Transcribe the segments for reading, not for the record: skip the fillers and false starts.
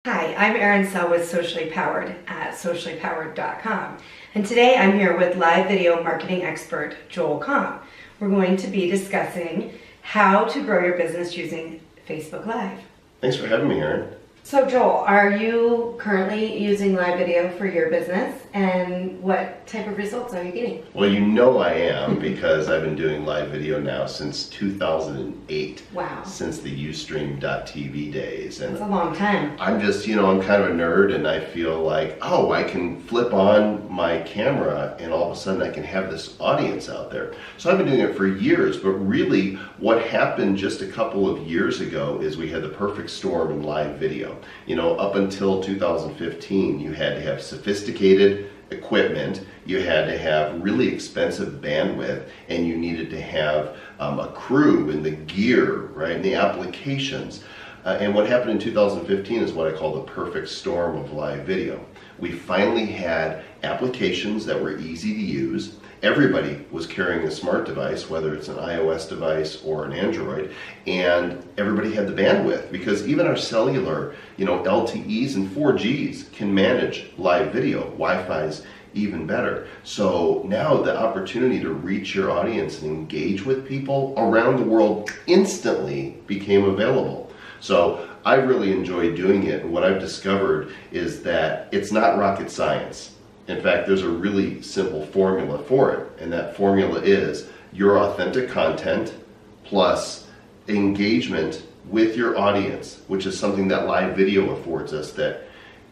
Hi, I'm Erin Sell with Socially Powered at sociallypowered.com, and today I'm here with live video marketing expert Joel Comm. We're going to be discussing how to grow your business using Facebook Live. Thanks for having me, Erin. So Joel, are you currently using live video for your business, and what type of results are you getting? Well, you know I am because I've been doing live video now since 2008. Wow. Since the Ustream.tv days. And that's a long time. I'm just, I'm kind of a nerd, and I feel like, oh, I can flip on my camera and all of a sudden I can have this audience out there. So I've been doing it for years, but really what happened just a couple of years ago is we had the perfect storm in live video. Up until 2015, you had to have sophisticated equipment, you had to have really expensive bandwidth, and you needed to have a crew and the gear, right, and the applications. And what happened in 2015 is what I call the perfect storm of live video. We finally had applications that were easy to use. Everybody was carrying a smart device, whether it's an iOS device or an Android, and everybody had the bandwidth, because even our cellular, LTEs and 4Gs can manage live video. Wi-Fi's even better. So now the opportunity to reach your audience and engage with people around the world instantly became available. So I really enjoyed doing it, and what I've discovered is that it's not rocket science. In fact, there's a really simple formula for it, and that formula is your authentic content plus engagement with your audience, which is something that live video affords us that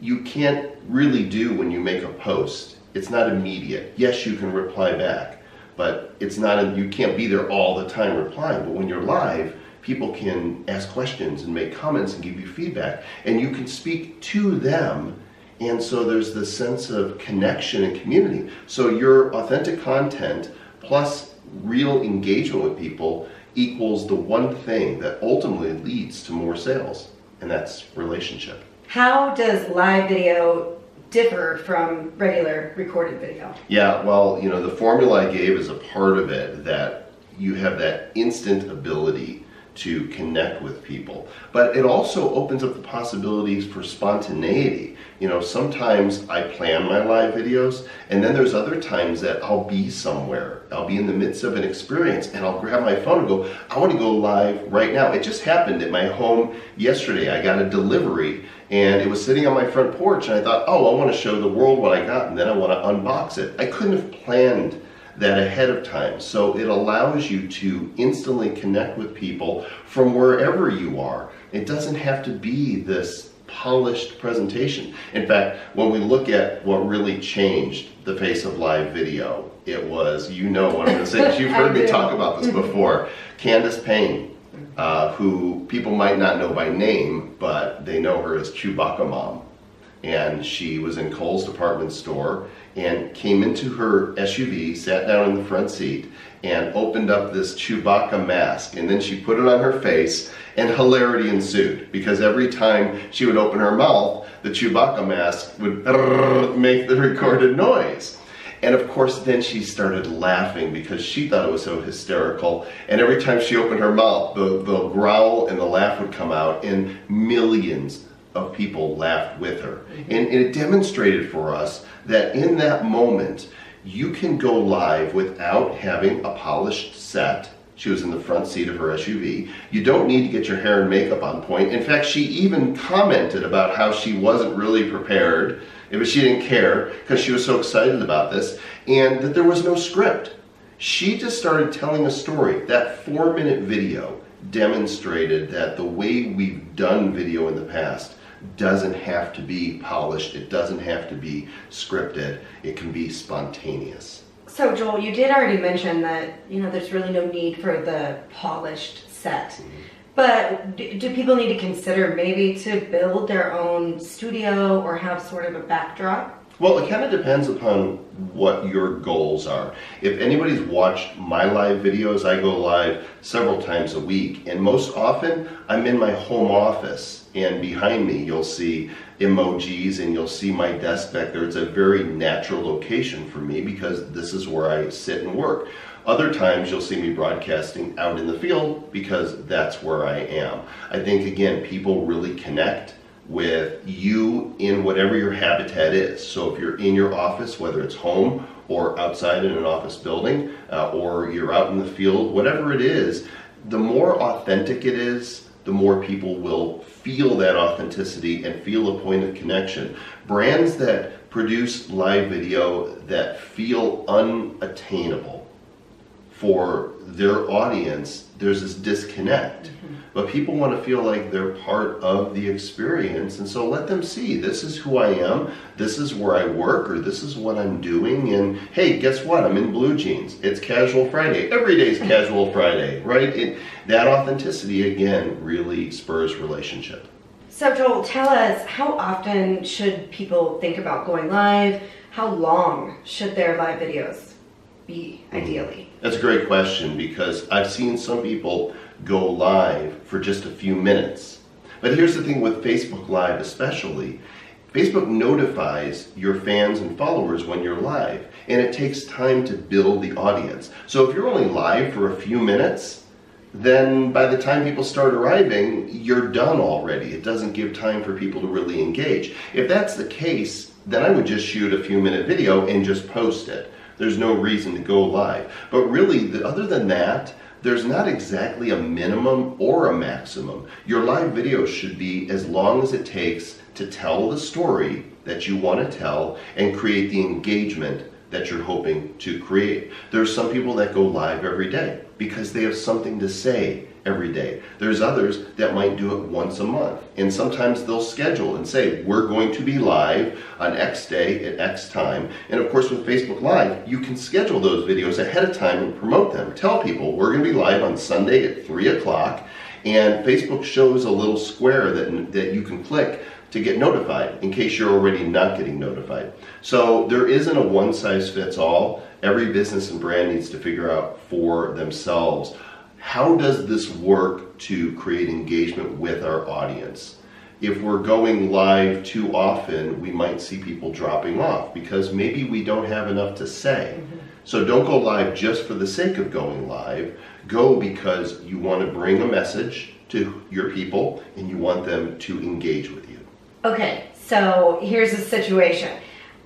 you can't really do when you make a post. It's not immediate. Yes, you can reply back, but you can't be there all the time replying. But when you're live, people can ask questions and make comments and give you feedback, and you can speak to them. And so there's this sense of connection and community. So your authentic content plus real engagement with people equals the one thing that ultimately leads to more sales, and that's relationship. How does live video differ from regular recorded video? Yeah, well, the formula I gave is a part of it, that you have that instant ability to connect with people. But it also opens up the possibilities for spontaneity. Sometimes I plan my live videos, and then there's other times that I'll be somewhere. I'll be in the midst of an experience, and I'll grab my phone and go, I want to go live right now. It just happened at my home yesterday. I got a delivery, and it was sitting on my front porch, and I thought, oh, I want to show the world what I got, and then I want to unbox it. I couldn't have planned that ahead of time. So it allows you to instantly connect with people from wherever you are. It doesn't have to be this polished presentation. In fact, when we look at what really changed the face of live video, it was, what I'm going to say, because you've heard me talk about this before, Candace Payne, who people might not know by name, but they know her as Chewbacca Mom. And she was in Kohl's department store and came into her SUV, sat down in the front seat, and opened up this Chewbacca mask. And then she put it on her face, and hilarity ensued, because every time she would open her mouth, the Chewbacca mask would make the recorded noise. And of course, then she started laughing because she thought it was so hysterical. And every time she opened her mouth, the growl and the laugh would come out, and millions of people laughed with her. And it demonstrated for us that in that moment, you can go live without having a polished set. She was in the front seat of her SUV. You don't need to get your hair and makeup on point. In fact, she even commented about how she wasn't really prepared, but she didn't care because she was so excited about this, and that there was no script. She just started telling a story. That 4-minute video demonstrated that the way we've done video in the past doesn't have to be polished, it doesn't have to be scripted, it can be spontaneous. So Joel, you did already mention that there's really no need for the polished set. Mm-hmm. But do people need to consider maybe to build their own studio or have sort of a backdrop? Well, it kind of depends upon what your goals are. If anybody's watched my live videos, I go live several times a week, and most often I'm in my home office, and behind me you'll see emojis and you'll see my desk back there. It's a very natural location for me because this is where I sit and work. Other times you'll see me broadcasting out in the field because that's where I am. I think, again, people really connect with you in whatever your habitat is. So if you're in your office, whether it's home or outside in an office building, or you're out in the field, whatever it is, the more authentic it is, the more people will feel that authenticity and feel a point of connection. Brands that produce live video that feel unattainable for their audience, there's this disconnect. But people want to feel like they're part of the experience, and so let them see, this is who I am, this is where I work, or this is what I'm doing, and hey, guess what? I'm in blue jeans. It's Casual Friday. Every day's Casual Friday, right? That authenticity, again, really spurs relationship. So Joel, tell us, how often should people think about going live? How long should their live videos be, ideally? That's a great question, because I've seen some people go live for just a few minutes. But here's the thing with Facebook Live especially. Facebook notifies your fans and followers when you're live, and it takes time to build the audience. So if you're only live for a few minutes, then by the time people start arriving, you're done already. It doesn't give time for people to really engage. If that's the case, then I would just shoot a few-minute video and just post it. There's no reason to go live. But really, other than that, there's not exactly a minimum or a maximum. Your live video should be as long as it takes to tell the story that you want to tell and create the engagement that you're hoping to create. There's some people that go live every day because they have something to say every day. There's others that might do it once a month, and sometimes they'll schedule and say, we're going to be live on X day at X time. And of course with Facebook Live, you can schedule those videos ahead of time and promote them. Tell people we're going to be live on Sunday at 3 o'clock, and Facebook shows a little square that you can click to get notified in case you're already not getting notified. So there isn't a one-size-fits-all. Every business and brand needs to figure out for themselves, how does this work to create engagement with our audience? If we're going live too often, we might see people dropping off because maybe we don't have enough to say. So don't go live just for the sake of going live. Go because you want to bring a message to your people and you want them to engage with you. Okay, so here's the situation.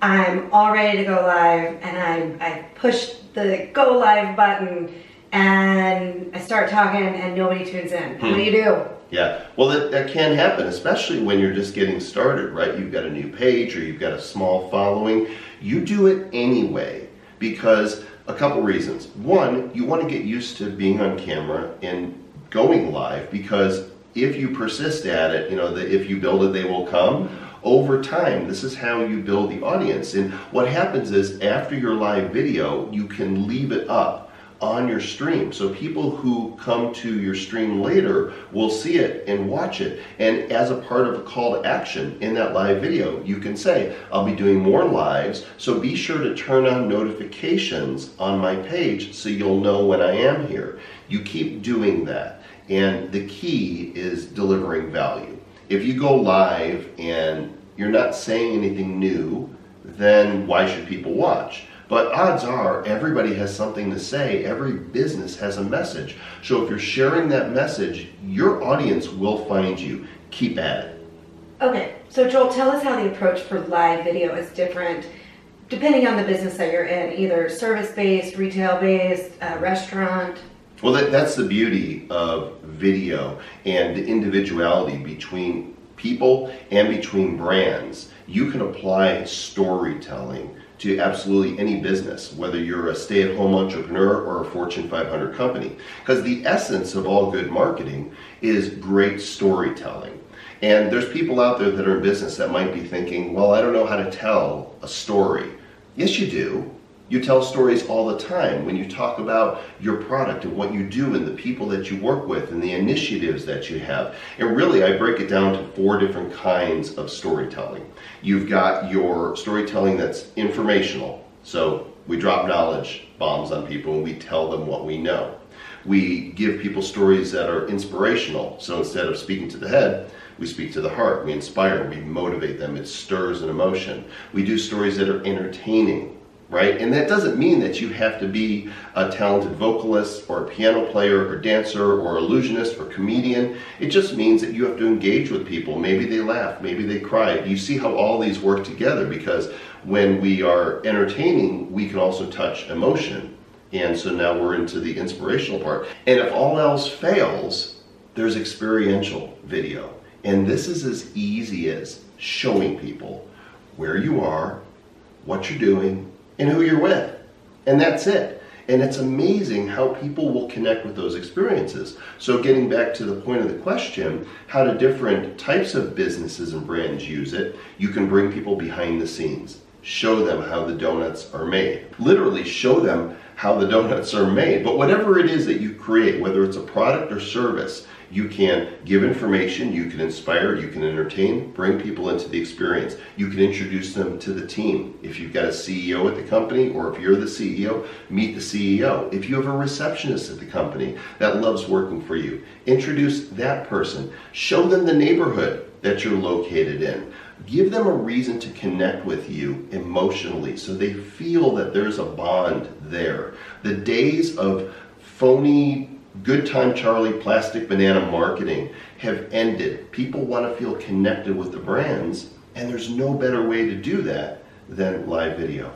I'm all ready to go live, and I push the go live button, and I start talking and nobody tunes in. What do you do? Yeah, well that can happen, especially when you're just getting started, right? You've got a new page or you've got a small following. You do it anyway because a couple reasons. One, you want to get used to being on camera and going live, because if you persist at it, if you build it, they will come. Over time, this is how you build the audience. And what happens is after your live video, you can leave it up on your stream. So people who come to your stream later will see it and watch it. And as a part of a call to action in that live video, you can say, I'll be doing more lives, so be sure to turn on notifications on my page so you'll know when I am here. You keep doing that. And the key is delivering value. If you go live and you're not saying anything new, then why should people watch? But odds are everybody has something to say. Every business has a message. So if you're sharing that message, your audience will find you. Keep at it. Okay, so Joel, tell us how the approach for live video is different depending on the business that you're in, either service-based, retail-based, restaurant. Well, that's the beauty of video and the individuality between people and between brands. You can apply storytelling to absolutely any business, whether you're a stay-at-home entrepreneur or a Fortune 500 company. Because the essence of all good marketing is great storytelling. And there's people out there that are in business that might be thinking, well, I don't know how to tell a story. Yes, you do. You tell stories all the time when you talk about your product and what you do and the people that you work with and the initiatives that you have. And really, I break it down to 4 different kinds of storytelling. You've got your storytelling that's informational. So we drop knowledge bombs on people and we tell them what we know. We give people stories that are inspirational. So instead of speaking to the head, we speak to the heart. We inspire, we motivate them. It stirs an emotion. We do stories that are entertaining. right? And that doesn't mean that you have to be a talented vocalist or a piano player or dancer or illusionist or comedian. It just means that you have to engage with people. Maybe they laugh, maybe they cry. You see how all these work together, because when we are entertaining, we can also touch emotion. And so now we're into the inspirational part. And if all else fails, there's experiential video. And this is as easy as showing people where you are, what you're doing, and who you're with. And that's it. And it's amazing how people will connect with those experiences. So getting back to the point of the question, how do different types of businesses and brands use it? You can bring people behind the scenes. Show them how the donuts are made. Literally show them how the donuts are made. But whatever it is that you create, whether it's a product or service, you can give information, you can inspire, you can entertain, bring people into the experience. You can introduce them to the team. If you've got a CEO at the company, or if you're the CEO, meet the CEO. If you have a receptionist at the company that loves working for you, introduce that person. Show them the neighborhood that you're located in. Give them a reason to connect with you emotionally so they feel that there's a bond there. The days of phony, good time Charlie, plastic banana marketing have ended. People want to feel connected with the brands, and there's no better way to do that than live video.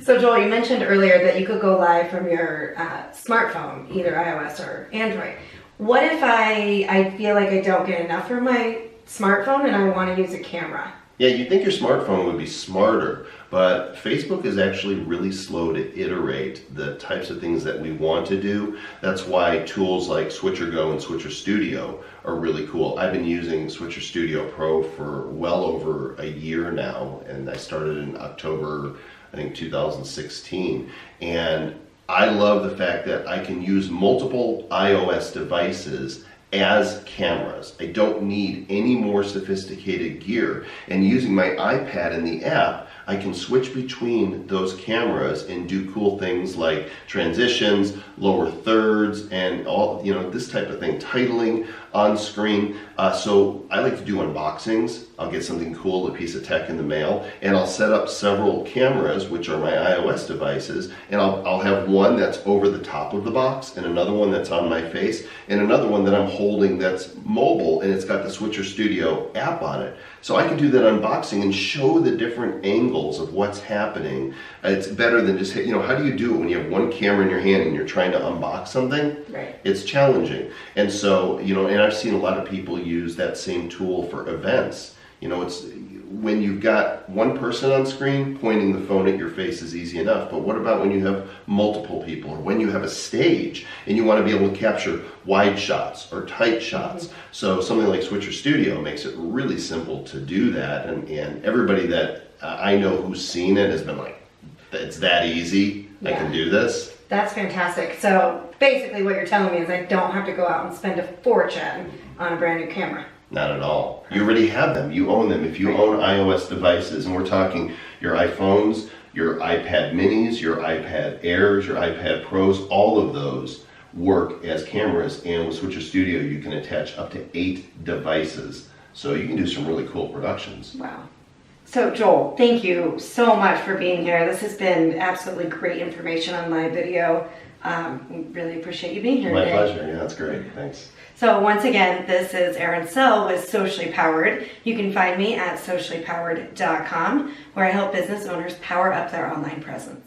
So Joel, you mentioned earlier that you could go live from your smartphone, either iOS or Android. What if I feel like I don't get enough from my smartphone and I want to use a camera? Yeah, you'd think your smartphone would be smarter, but Facebook is actually really slow to iterate the types of things that we want to do. That's why tools like Switcher Go and Switcher Studio are really cool. I've been using Switcher Studio Pro for well over a year now, and I started in October, I think 2016. And I love the fact that I can use multiple iOS devices as cameras. I don't need any more sophisticated gear. And using my iPad in the app, I can switch between those cameras and do cool things like transitions, lower thirds, and all, this type of thing, titling on screen. So I like to do unboxings. I'll get something cool, a piece of tech in the mail, and I'll set up several cameras, which are my iOS devices, and I'll have one that's over the top of the box, and another one that's on my face, and another one that I'm holding that's mobile, and it's got the Switcher Studio app on it. So I can do that unboxing and show the different angles of what's happening. It's better than just, how do you do it when you have one camera in your hand and you're trying to unbox something? Right. It's challenging. And so, and I've seen a lot of people use that same tool for events. It's when you've got one person on screen, pointing the phone at your face is easy enough. But what about when you have multiple people, or when you have a stage and you want to be able to capture wide shots or tight shots? Mm-hmm. So something like Switcher Studio makes it really simple to do that. And everybody that I know who's seen it has been like, it's that easy. Yeah. I can do this. That's fantastic. So basically what you're telling me is I don't have to go out and spend a fortune on a brand new camera. Not at all. You already have them. You own them. If you own iOS devices, and we're talking your iPhones, your iPad minis, your iPad Airs, your iPad Pros, all of those work as cameras. And with Switcher Studio, you can attach up to 8 devices. So you can do some really cool productions. Wow. So Joel, thank you so much for being here. This has been absolutely great information on live video. We really appreciate you being here today. My pleasure. Yeah, that's great. Thanks. So once again, this is Erin Sell with Socially Powered. You can find me at sociallypowered.com, where I help business owners power up their online presence.